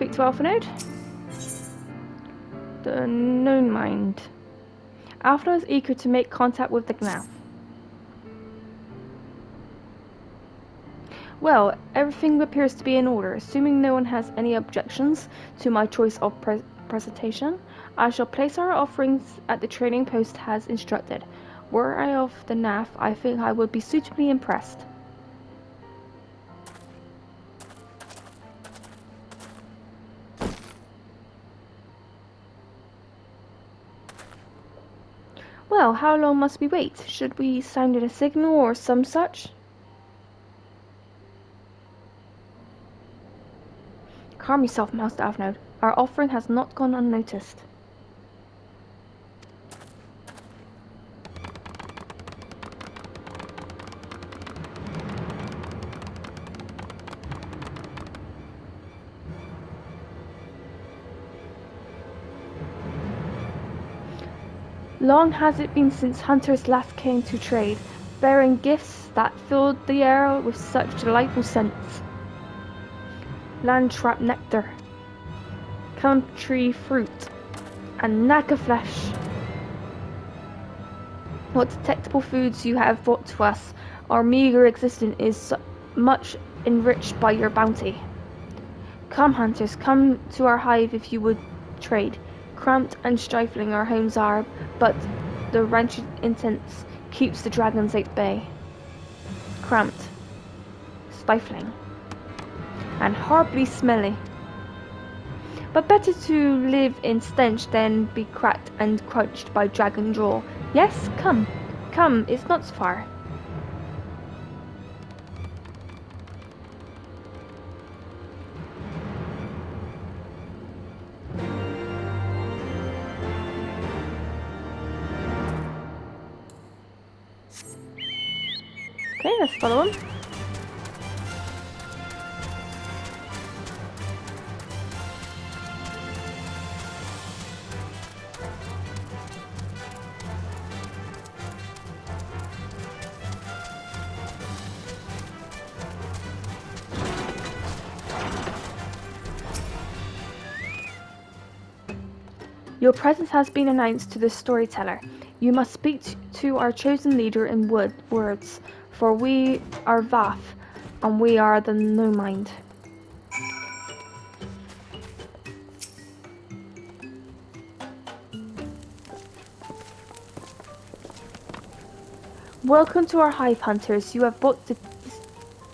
speak to Alpha Node. The known mind. Alpha Node is eager to make contact with the Gnaf. Well, everything appears to be in order. Assuming no one has any objections to my choice of presentation, I shall place our offerings at the trading post as instructed. Were I of the NAF, I think I would be suitably impressed. Well, how long must we wait? Should we sound a signal or some such? Calm yourself, Master Avnode. Our offering has not gone unnoticed. Long has it been since hunters last came to trade, bearing gifts that filled the air with such delightful scents. Land trap nectar, country fruit, and naga flesh. What detectable foods you have brought to us, our meager existence is much enriched by your bounty. Come, hunters, come to our hive if you would trade. Cramped and stifling our homes are, but the wretched incense keeps the dragons at bay. Cramped, stifling, and horribly smelly. But better to live in stench than be cracked and crunched by dragon jaw. Yes, come, come, it's not far. Okay, let's follow him. Your presence has been announced to the storyteller. You must speak to our chosen leader in words, for we are Vath, and we are the No Mind. Welcome to our hive, hunters. You have brought the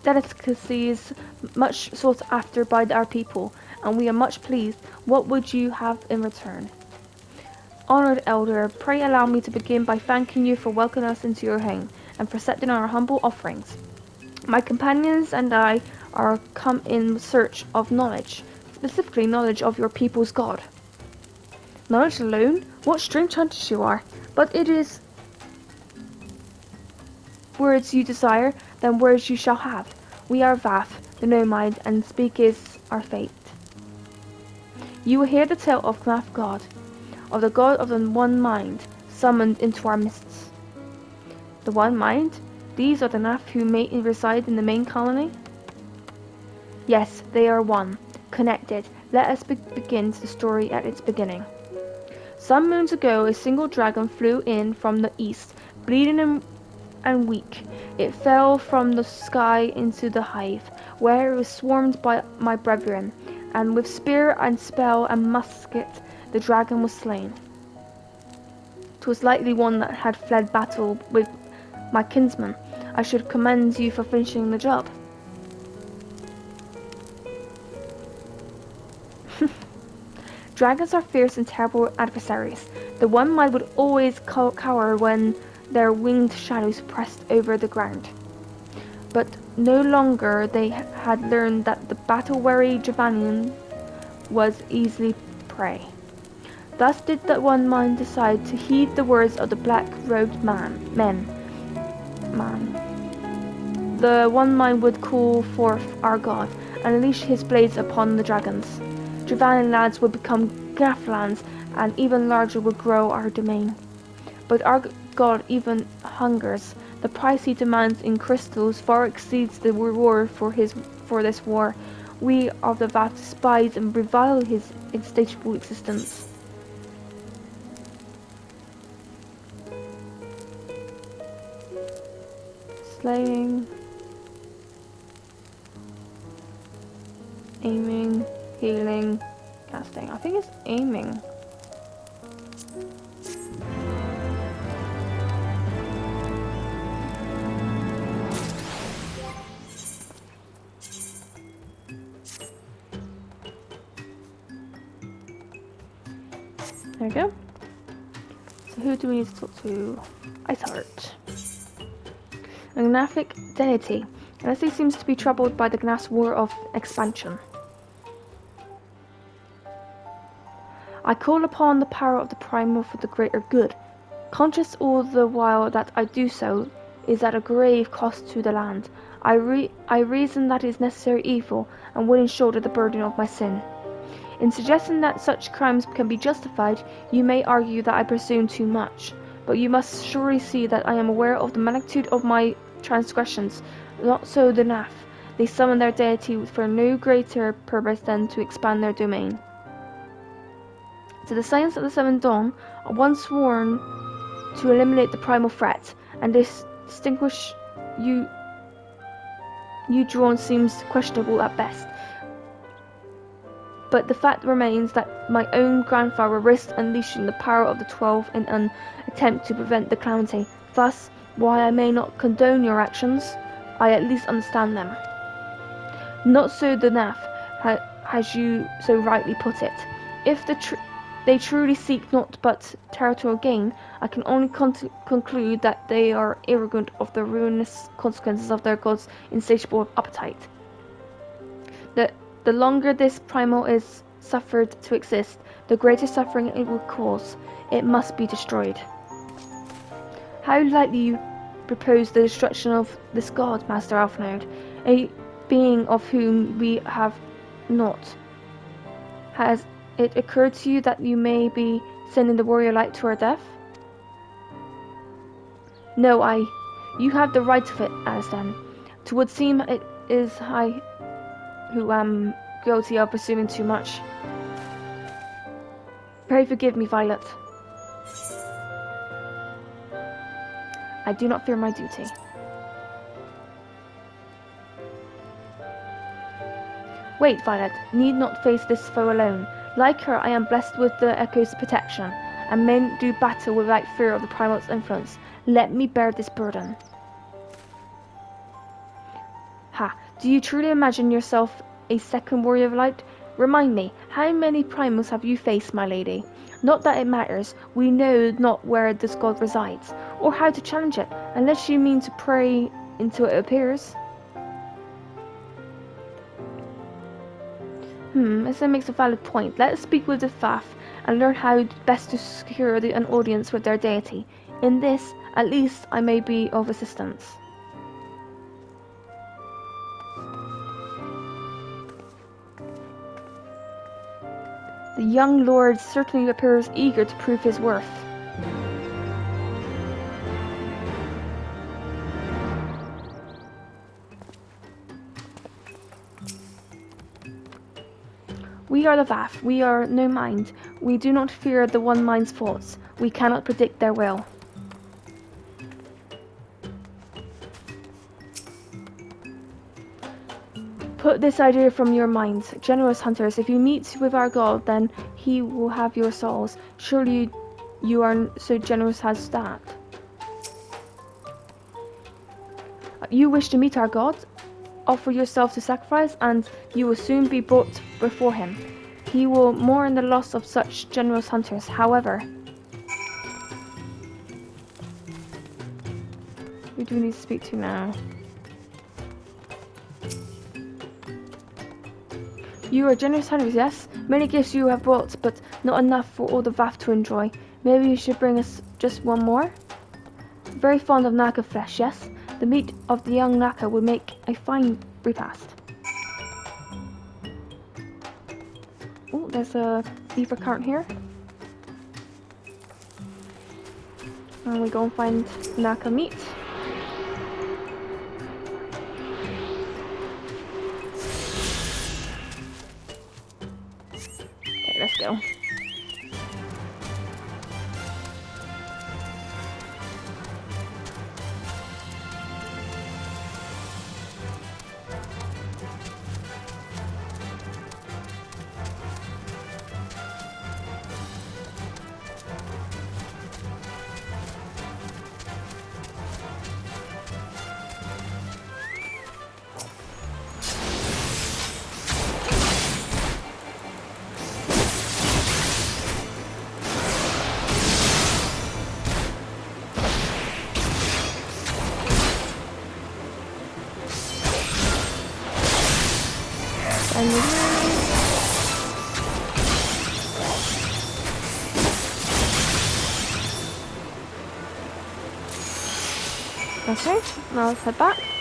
delicacies much sought after by our people, and we are much pleased. What would you have in return? Honored elder, pray allow me to begin by thanking you for welcoming us into your home, and for accepting our humble offerings. My companions and I are come in search of knowledge, specifically knowledge of your people's God. Knowledge alone? What strange hunters you are! But it is words you desire, then words you shall have. We are Vath, the No Mind, and speak is our fate. You will hear the tale of Gnaf God, of the God of the One Mind, summoned into our midst. The One Mind? These are the Gnaf who may reside in the main colony? Yes, they are one, connected. Let us begin the story at its beginning. Some moons ago, a single dragon flew in from the east, bleeding and weak. It fell from the sky into the hive, where it was swarmed by my brethren, and with spear and spell and musket the dragon was slain. 'Twas likely one that had fled battle with my kinsman. I should commend you for finishing the job. Dragons are fierce and terrible adversaries. The One Mind would always cower when their winged shadows pressed over the ground. But no longer they had learned that the battle-weary Javanian was easily prey. Thus did the One Mind decide to heed the words of the black-robed man. The One Mind would call forth our God and unleash his blades upon the dragons. Javanian lands would become Gnaflands, and even larger would grow our domain. But our God even hungers. The price he demands in crystals far exceeds the reward for this war. we of the Vath despise and revile his insatiable existence. Slaying, aiming, healing, casting. I think it's aiming. There we go. So who do we need to talk to? Ice Heart. A Gnathic deity, unless he seems to be troubled by the Gnat's war of expansion. I call upon the power of the primal for the greater good, conscious all the while that I do so is at a grave cost to the land. I reason that is necessary evil, and willing shoulder the burden of my sin. In suggesting that such crimes can be justified, you may argue that I presume too much, but you must surely see that I am aware of the magnitude of my transgressions. Not so the Naf. They summon their deity for no greater purpose than to expand their domain. To the Science of the Seventh Dawn, one sworn to eliminate the primal threat, and distinguish you drawn seems questionable at best. But the fact remains that my own grandfather risked unleashing the power of the 12 in an attempt to prevent the calamity. Thus, while I may not condone your actions, I at least understand them. Not so the Naf, as you so rightly put it. If they truly seek not but territorial gain, I can only conclude that they are arrogant of the ruinous consequences of their god's insatiable appetite. The longer this primal is suffered to exist, the greater suffering it will cause. It must be destroyed. How lightly you propose the destruction of this god, Master Alfnode, a being of whom we have not. Has it occurred to you that you may be sending the warrior light to her death? No, you have the right of it, Aslan. 'Twould seem it is I who am guilty of presuming too much. Pray forgive me, Violet. I do not fear my duty. Wait, Violet, need not face this foe alone. Like her, I am blessed with the Echo's protection, and may do battle without fear of the Primal's influence. Let me bear this burden. Ha, do you truly imagine yourself a second warrior of light? Remind me, how many primals have you faced, my lady? Not that it matters, we know not where this god resides, or how to challenge it, unless you mean to pray until it appears. This makes a valid point. Let us speak with the Faf and learn how best to secure an audience with their deity. In this, at least, I may be of assistance. The young lord certainly appears eager to prove his worth. We are the Vath, we are no mind. We do not fear the one mind's faults. We cannot predict their will. Put this idea from your minds, generous hunters. If you meet with our god, then he will have your souls. Surely you are so generous as that. You wish to meet our god? Offer yourself to sacrifice, and you will soon be brought before him. He will mourn the loss of such generous hunters. However, who do we need to speak to now? You are generous hunters, yes? Many gifts you have brought, but not enough for all the Vath to enjoy. Maybe you should bring us just one more? Very fond of Naka flesh, yes? The meat of the young Naka would make a fine repast. Oh, there's a beaver cart here. And we go and find Naka meat. Okay, let's go. And okay, now let's head back.